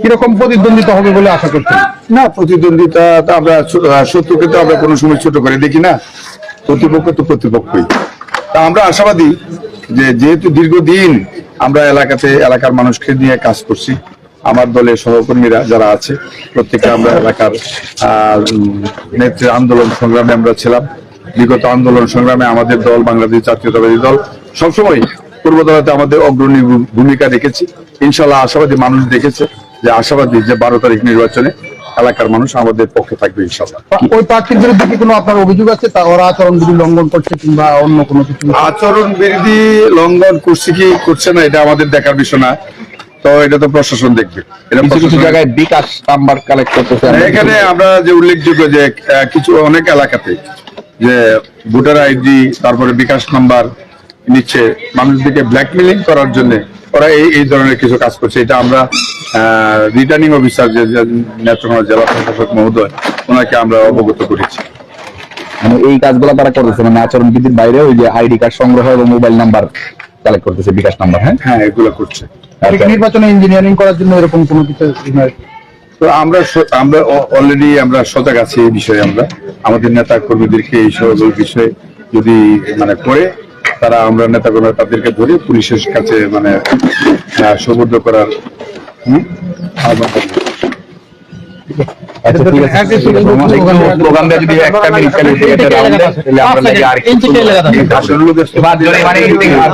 কিরকম প্রতিদ্বন্দ্বিতা হবে বলে আশা করছেন? না, প্রতিদ্বন্দ্বিতা তো আমরা শত্রুকে তো আমরা কোনো সময় ছোট করে দেখি না, প্রতিপক্ষ তো প্রতিপক্ষই। তা আমরা আশাবাদী যে যেহেতু দীর্ঘদিন আমরা এলাকার মানুষকে নিয়ে কাজ করছি, আমার দলের সহকর্মীরা যারা আছে প্রত্যেকে আমরা এলাকার নেত্রী আন্দোলন সংগ্রামে আমরা ছিলাম। বিগত আন্দোলন সংগ্রামে আমাদের দল বাংলাদেশ জাতীয়তাবাদী দল সবসময় পূর্বদলাতে আমাদের অগ্রণী ভূমিকা রেখেছি। ইনশাল্লাহ আশাবাদী মানুষ দেখেছে যে আশাবাদী যে 12 তারিখ নির্বাচনে এলাকার মানুষ আমাদের পক্ষে থাকবে ইনশাল্লাহ। ওই প্রার্থীর বিরুদ্ধে কি কোনো আপনার অভিযোগ আছে, তা ওরা আচরণ বিধি লঙ্ঘন করছে কিংবা অন্য কোনো কিছু? আচরণ বিধি লঙ্ঘন করছে কি করছে না এটা আমাদের দেখার বিষয় না, তো এটা তো প্রশাসন দেখবে। কিছু জায়গায় বিকাশ নাম্বার কালেক্ট করতেছে। এখানে আমরা যে উল্লেখযোগ্য যে কিছু অনেক এলাকাতে যে ভোটার আইডি তারপরে বিকাশ নাম্বার নিচ্ছে মানুষদেরকে ব্ল্যাকমেলিং করার জন্য ওরা এই ধরনের কিছু কাজ করছে। এটা আমরা রিটার্নিং অফিসার যে নেত্রকোনা জেলা প্রশাসক মহোদয় ওনাকে আমরা অবগত করেছি। মানে এই কাজগুলো তারা করতেছে, মানে আচরণ বিধির বাইরে ওই যে আইডি কার্ড সংগ্রহ এবং মোবাইল নাম্বার কালেক্ট করতেছে, বিকাশ নাম্বার। হ্যাঁ, এগুলো করছে। নির্বাচনে ইঞ্জিনিয়ারিং করার জন্য এরকম কোনো কিছু? তো আমরা অলরেডি আমরা সজাগ আছি এই বিষয়ে। আমরা আমাদের নেতা কর্মীদেরকে এই সব বিষয়ে যদি মানে করে তারা আমরা নেতা কর্মী তাদেরকে ধরে পুলিশের কাছে মানে সুপর্দ করার আহ্বান করি। আচ্ছা, ঠিক আছে। প্রোগ্রাম যদি একটা মিনিট চলে তাহলে আমরা আর